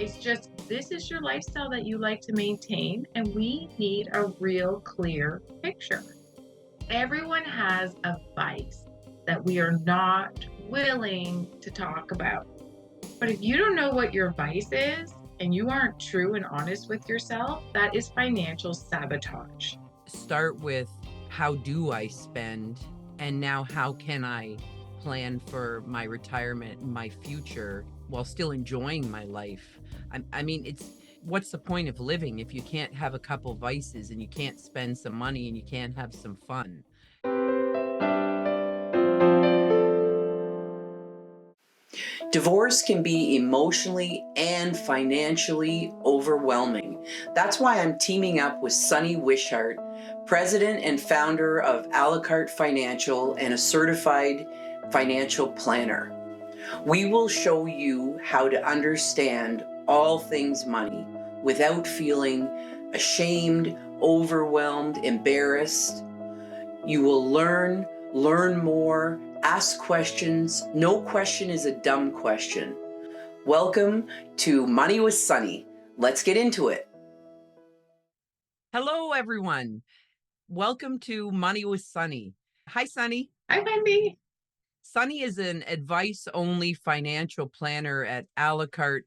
It's just this is your lifestyle that you like to maintain, and we need a real clear picture. Everyone has a vice that we are not willing to talk about. But if you don't know what your vice is and you aren't true and honest with yourself, that is financial sabotage. Start with how do I spend, and now how can I plan for my retirement and my future while still enjoying my life? I mean, it's what's the point of living if you can't have a couple vices and you can't spend some money and you can't have some fun? Divorce can be emotionally and financially overwhelming. That's why I'm teaming up with Sunny Wishart, president and founder of a la carte Financial and a certified financial planner. We will show you how to understand all things money without feeling ashamed, overwhelmed, embarrassed. You will learn more, ask questions. No question is a dumb question. Welcome to Money with Sunny. Let's get into it. Hello, everyone. Welcome to Money with Sunny. Hi, Sunny. Hi, Wendy. Sunny is an advice-only financial planner at a la carte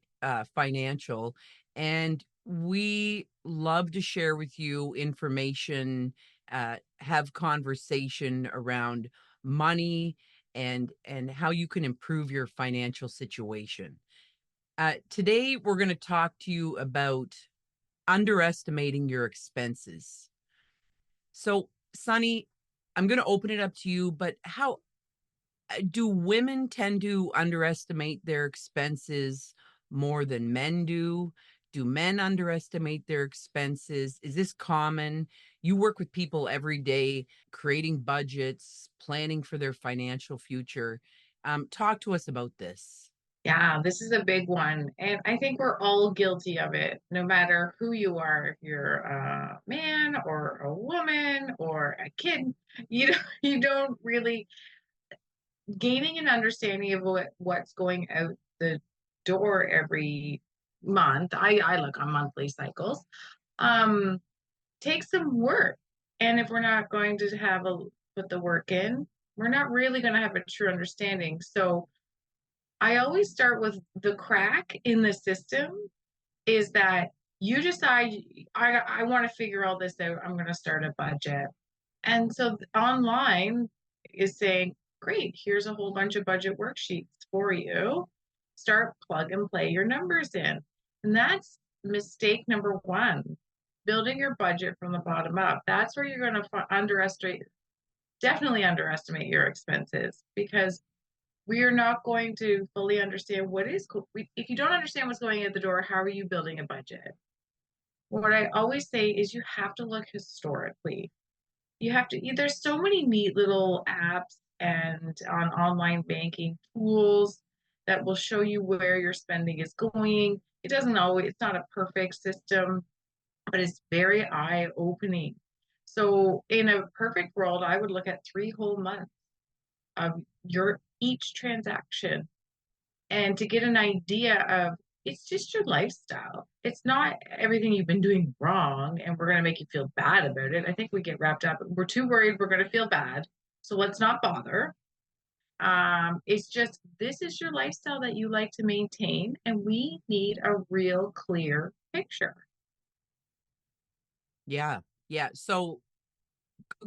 Financial, and we love to share with you information, have conversation around money and how you can improve your financial situation. Today, we're going to talk to you about underestimating your expenses. So, Sunny, I'm going to open it up to you, but how do women tend to underestimate their expenses more than men do? Do men underestimate their expenses? Is this common? You work with people every day, creating budgets, planning for their financial future. Talk to us about this. Yeah, this is a big one. And I think we're all guilty of it, no matter who you are, if you're a man or a woman or a kid, you don't really gaining an understanding of what's going out the door every month. I look on monthly cycles. Um, takes some work. And if we're not going to put the work in, we're not really going to have a true understanding. So I always start with the crack in the system is that you decide I want to figure all this out. I'm going to start a budget. And so online is saying, great, here's a whole bunch of budget worksheets for you. Start plug and play your numbers in. And that's mistake number one, building your budget from the bottom up. That's where you're going to definitely underestimate your expenses because we are not going to fully understand what is cool. If you don't understand what's going in the door, how are you building a budget? What I always say is you have to look historically. You have to, there's so many neat little apps and on online banking tools that will show you where your spending is going. It doesn't always, it's not a perfect system, but it's very eye-opening. So in a perfect world, I would look at 3 whole months of your each transaction and to get an idea of it's just your lifestyle. It's not everything you've been doing wrong and we're going to make you feel bad about it. I think we get wrapped up. We're too worried we're going to feel bad. So let's not bother. It's just this is your lifestyle that you like to maintain, and we need a real clear picture. Yeah. Yeah. So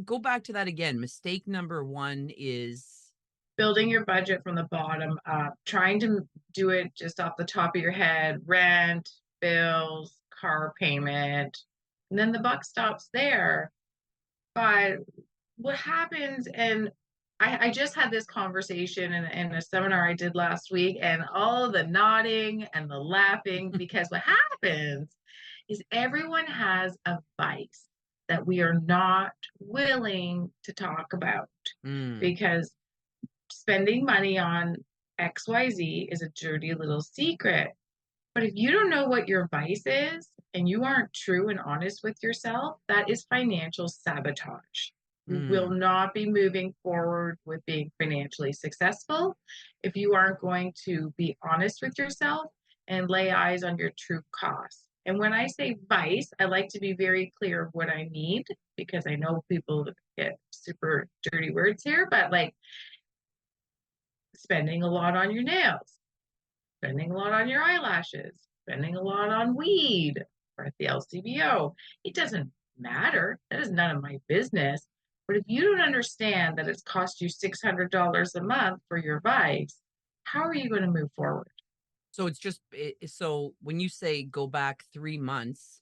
go back to that again. Mistake number one is Building your budget from the bottom up, trying to do it just off the top of your head, rent, bills, car payment, and then the buck stops there. But what happens, and I just had this conversation in a seminar I did last week, and all the nodding and the laughing, because what happens is everyone has a vice that we are not willing to talk about mm, because spending money on XYZ is a dirty little secret. But if you don't know what your vice is and you aren't true and honest with yourself, that is financial sabotage. You will mm. not be moving forward with being financially successful if you aren't going to be honest with yourself and lay eyes on your true costs. And when I say vice, I like to be very clear of what I need because I know people get super dirty words here, but like spending a lot on your nails, spending a lot on your eyelashes, spending a lot on weed or at the LCBO. It doesn't matter. That is none of my business. But if you don't understand that it's cost you $600 a month for your vice, how are you going to move forward? So it's just so when you say go back 3 months,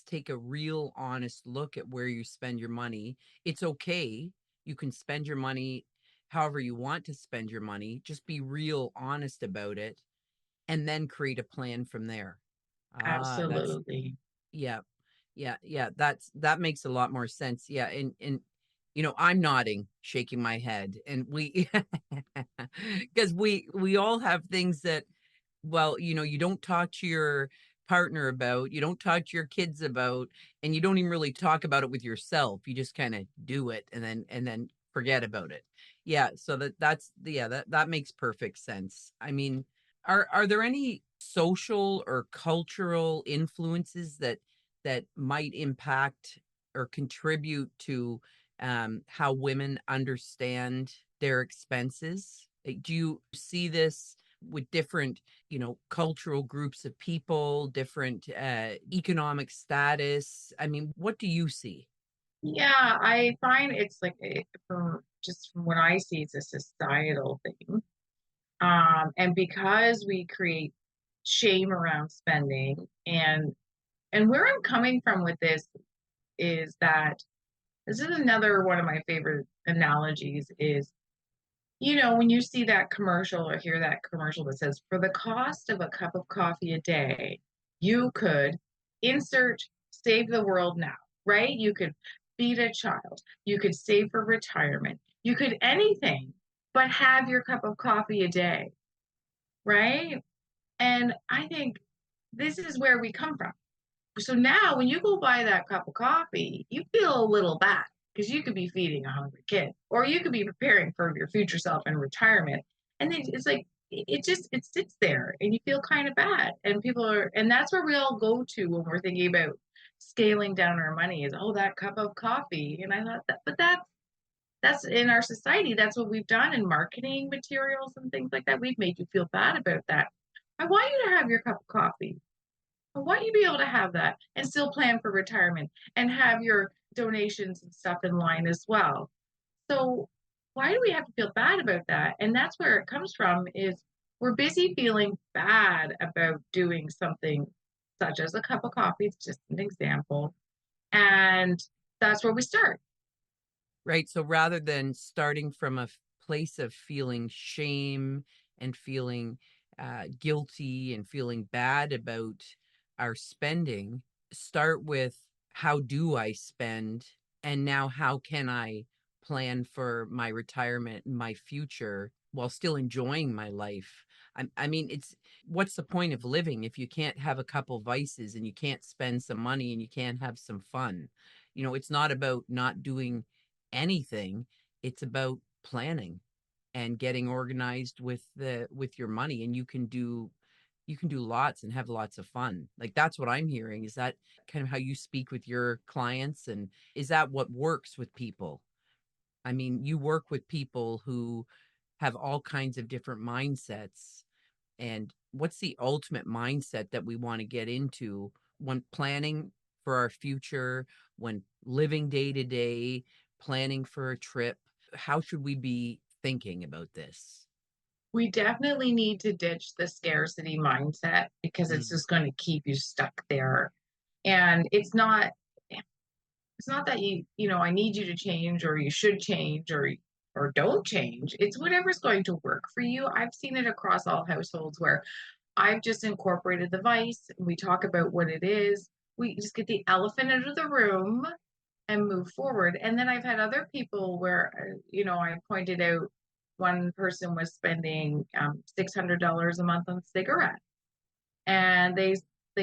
take a real honest look at where you spend your money. It's okay. You can spend your money however you want to spend your money. Just be real honest about it and then create a plan from there. That's Absolutely. yeah. Yeah, that makes a lot more sense. Yeah, and I'm nodding, shaking my head, and we because we all have things that, well, you don't talk to your partner about, you don't talk to your kids about, and you don't even really talk about it with yourself. You just kind of do it and then forget about it. Yeah, so that makes perfect sense. I mean, are there any social or cultural influences that might impact or contribute to how women understand their expenses? Do you see this with different, cultural groups of people, different economic status? I mean, what do you see? Yeah, I find it's like from what I see, it's a societal thing. And because we create shame around spending, and where I'm coming from with this is that this is another one of my favorite analogies is, when you see that commercial or hear that commercial that says, for the cost of a cup of coffee a day, you could insert save the world now, right? You could feed a child, you could save for retirement, you could anything but have your cup of coffee a day, right? And I think this is where we come from. So now when you go buy that cup of coffee, you feel a little bad because you could be feeding a hungry kid or you could be preparing for your future self in retirement. And then it's like it sits there and you feel kind of bad. And that's where we all go to when we're thinking about scaling down our money is, oh, that cup of coffee. And I thought that, but that's in our society. That's what we've done in marketing materials and things like that. We've made you feel bad about that. I want you to have your cup of coffee. I want you to be able to have that and still plan for retirement and have your donations and stuff in line as well. So why do we have to feel bad about that? And that's where it comes from is we're busy feeling bad about doing something such as a cup of coffee. It's just an example. And that's where we start. Right. So rather than starting from a place of feeling shame and feeling guilty and feeling bad about our spending, start with how do I spend? And now how can I plan for my retirement and my future while still enjoying my life? I mean, what's the point of living if you can't have a couple vices and you can't spend some money and you can't have some fun? It's not about not doing anything. It's about planning and getting organized with your money, and you can do lots and have lots of fun. Like, that's what I'm hearing. Is that kind of how you speak with your clients, and is that what works with people? I mean, you work with people who have all kinds of different mindsets, and what's the ultimate mindset that we want to get into when planning for our future, when living day to day, planning for a trip? How should we be thinking about this? We definitely need to ditch the scarcity mindset because it's Mm. just going to keep you stuck there. And it's not that I need you to change or you should change or don't change. It's whatever's going to work for you. I've seen it across all households where I've just incorporated the vice. We talk about what it is. We just get the elephant out of the room and move forward. And then I've had other people where I pointed out one person was spending $600 a month on cigarettes, and they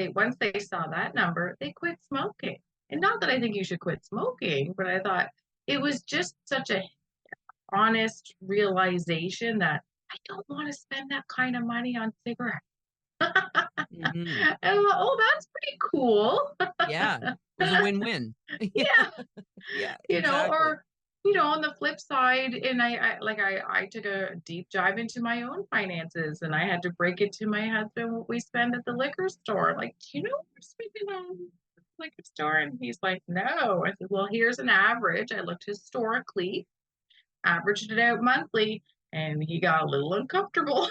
once they saw that number, they quit smoking. And not that I think you should quit smoking, but I thought it was just such a honest realization that I don't want to spend that kind of money on cigarettes. Hmm. And I'm like, oh, that's pretty cool. Yeah. It was a win-win. Yeah. Yeah, Yeah, exactly. or on the flip side, and I took a deep dive into my own finances, and I had to break it to my husband what we spend at the liquor store. Like, do you know what we're spending on the liquor store? And he's like, no. I said, well, here's an average. I looked historically, averaged it out monthly, and he got a little uncomfortable.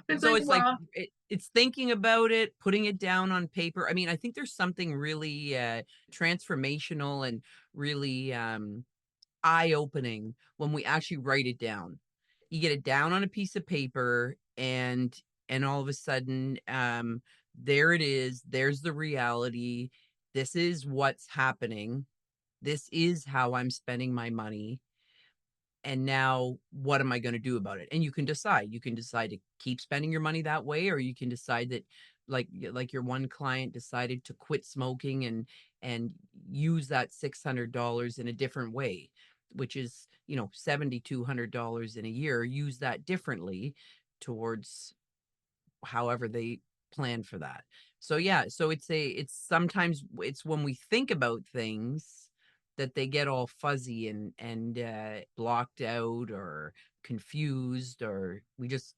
It's So like, it's like well, it's thinking about it, putting it down on paper. I mean, I think there's something really transformational and really eye-opening when we actually write it down. You get it down on a piece of paper, and all of a sudden there it is. There's the reality. This is what's happening. This is how I'm spending my money, and now what am I going to do about it? And you can decide to keep spending your money that way, or you can decide that, like your one client decided to quit smoking and use that $600 in a different way, which is, $7,200 in a year. Use that differently towards however they plan for that. So yeah, so it's sometimes it's when we think about things that they get all fuzzy and blocked out or confused, or we just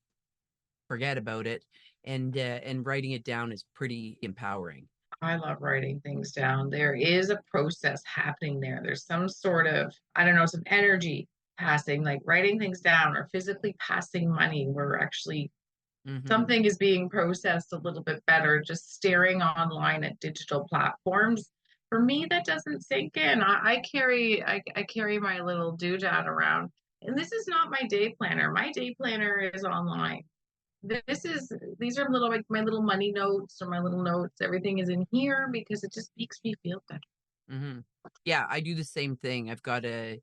forget about it. And writing it down is pretty empowering. I love writing things down. There is a process happening there. There's some sort of, I don't know, some energy passing, like writing things down or physically passing money, where actually Hmm. something is being processed a little bit better. Just staring online at digital platforms. For me, that doesn't sink in. I carry my little doodad around. And this is not my day planner. My day planner is online. This is these are little, like my little money notes or my little notes. Everything is in here because it just makes me feel better. Hmm. Yeah, I do the same thing. I've got a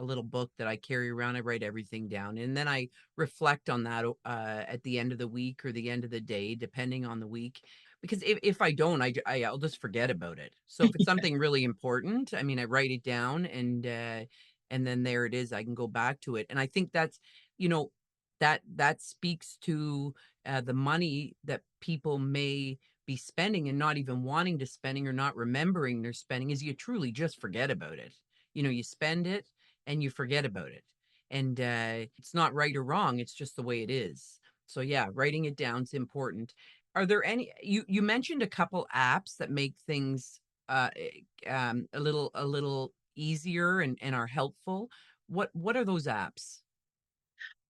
little book that I carry around. I write everything down, and then I reflect on that at the end of the week or the end of the day, depending on the week. Because if I don't, I'll just forget about it. So if it's something really important, I mean, I write it down, and then there it is. I can go back to it, and I think that's you know that speaks to the money that people may be spending and not even wanting to spending or not remembering they're spending, is you truly just forget about it. You spend it and you forget about it. And it's not right or wrong, it's just the way it is. So yeah, writing it down is important. Are there any, you mentioned a couple apps that make things a little easier and are helpful. What are those apps?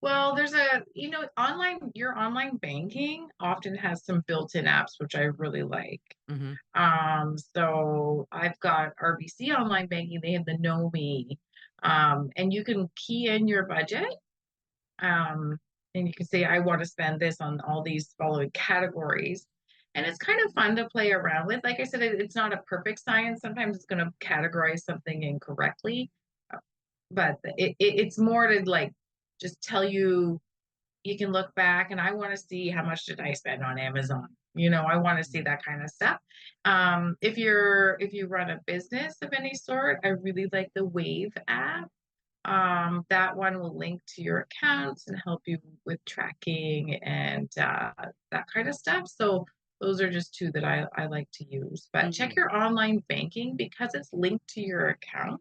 Well, there's your online banking often has some built-in apps, which I really like. Mm-hmm. So I've got RBC online banking. They have the Know Me, and you can key in your budget. Um, and you can say, I want to spend this on all these following categories. And it's kind of fun to play around with. Like I said, it's not a perfect science. Sometimes it's going to categorize something incorrectly, but it's more to like just tell you, you can look back and I want to see how much did I spend on Amazon. I want to see that kind of stuff. If you run a business of any sort, I really like the Wave app. That one will link to your accounts and help you with tracking and that kind of stuff. So those are just two that I like to use. But check Mm-hmm. your online banking because it's linked to your account.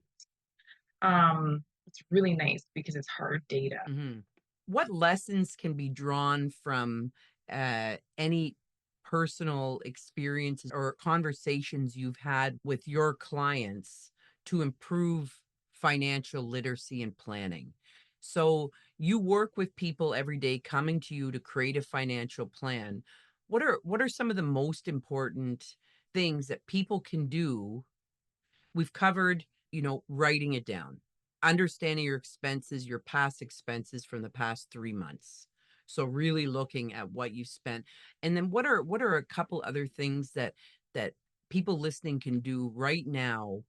It's really nice because it's hard data. Mm-hmm. What lessons can be drawn from any personal experiences or conversations you've had with your clients to improve financial literacy and planning? So you work with people every day coming to you to create a financial plan. What are some of the most important things that people can do? We've covered, writing it down, understanding your expenses, your past expenses from the past 3 months. So really looking at what you spent. And then what are a couple other things that people listening can do right now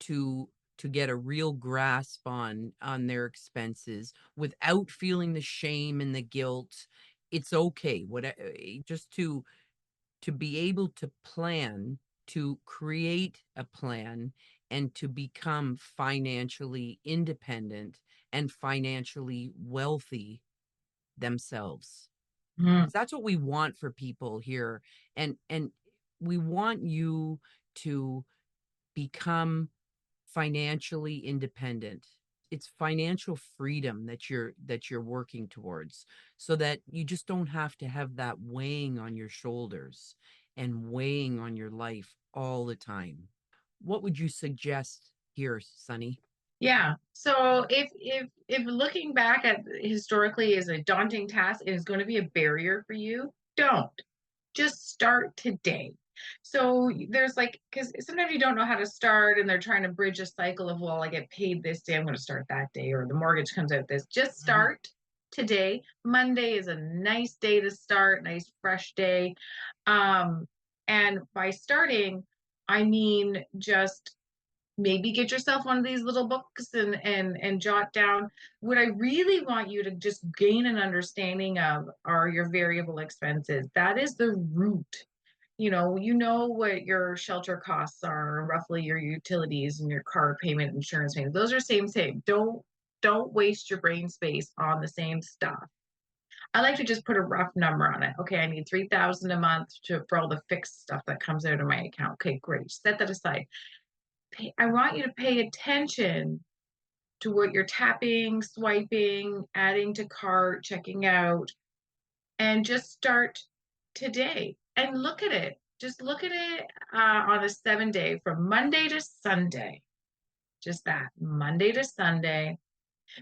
to to get a real grasp on their expenses without feeling the shame and the guilt? It's okay. Just to be able to plan, to create a plan, and to become financially independent and financially wealthy themselves. Mm. 'Cause that's what we want for people here. And we want you to become financially independent. It's financial freedom that you're working towards, so that you just don't have to have that weighing on your shoulders and weighing on your life all the time. What would you suggest here, Sunny? Yeah. So if looking back at historically is a daunting task and is going to be a barrier for you, don't. Just start today. So there's like, because sometimes you don't know how to start and they're trying to bridge a cycle of, well, I get paid this day, I'm going to start that day, or the mortgage comes out this. Just Mhm. start today. Monday is a nice day to start, nice fresh day. Um, and by starting, I mean just maybe get yourself one of these little books and jot down. What I really want you to just gain an understanding of are your variable expenses. That is the root. You know what your shelter costs are, roughly your utilities and your car payment, insurance payment. Those are same. Don't waste your brain space on the same stuff. I like to just put a rough number on it. Okay, I need 3,000 a month for all the fixed stuff that comes out of my account. Okay, great. Set that aside. I want you to pay attention to what you're tapping, swiping, adding to cart, checking out, and just start today and look at it. Just look at it on a 7 day from Monday to Sunday. Just that Monday to Sunday.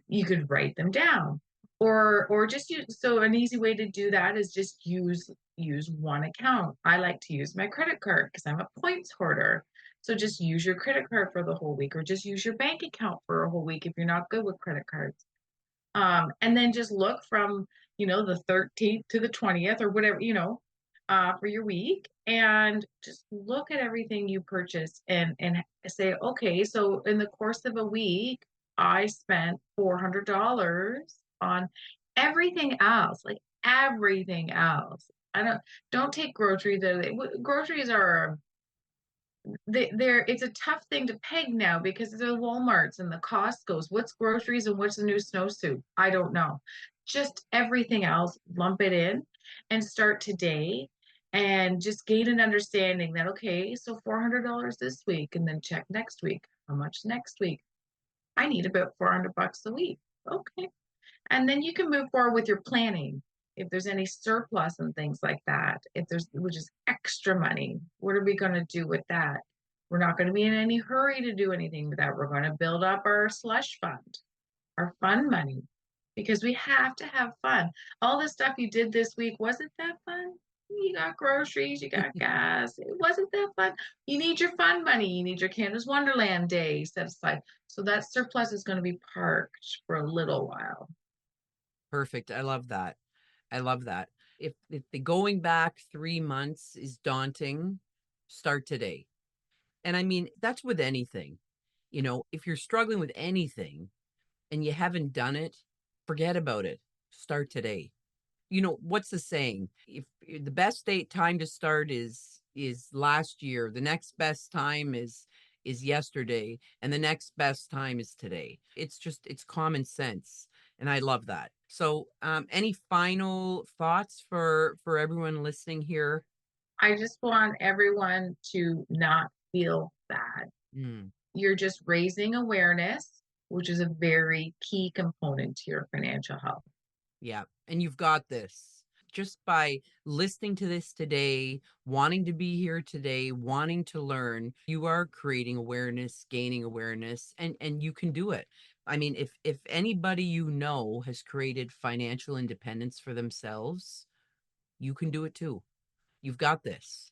You could write them down, or just use. So an easy way to do that is just use one account. I like to use my credit card because I'm a points hoarder. So just use your credit card for the whole week, or just use your bank account for a whole week if you're not good with credit cards. And then just look from, the 13th to the 20th or whatever, for your week, and just look at everything you purchase and say, okay, so in the course of a week, I spent $400 on everything else, like everything else. I don't take groceries. Groceries are they're it's a tough thing to peg now because the Walmarts and the Costco's. What's groceries and what's the new snowsuit? I don't know. Just everything else, lump it in and start today and just gain an understanding that, okay, so $400 this week, and then check next week. How much next week? I need about $400 a week. Okay. And then you can move forward with your planning. If there's any surplus and things like that, if there's which is extra money, what are we going to do with that? We're not going to be in any hurry to do anything with that. We're going to build up our slush fund, our fun money, because we have to have fun. All the stuff you did this week, wasn't that fun? You got groceries, you got gas. It wasn't that fun. You need your fun money. You need your Canada's Wonderland day set aside. So that surplus is going to be parked for a little while. Perfect. I love that. I love that. If the going back 3 months is daunting, start today. And I mean, that's with anything. If you're struggling with anything and you haven't done it, forget about it. Start today. What's the saying? If the best date time to start is last year, the next best time is yesterday, and the next best time is today. It's common sense, and I love that. So, any final thoughts for everyone listening here? I just want everyone to not feel bad. Mm. You're just raising awareness, which is a very key component to your financial health. Yeah. And you've got this. Just by listening to this today, wanting to be here today, wanting to learn, you are creating awareness, gaining awareness, and you can do it. I mean, if anybody has created financial independence for themselves, you can do it too. You've got this.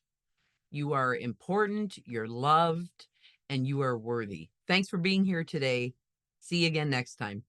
You are important, you're loved, and you are worthy. Thanks for being here today. See you again next time.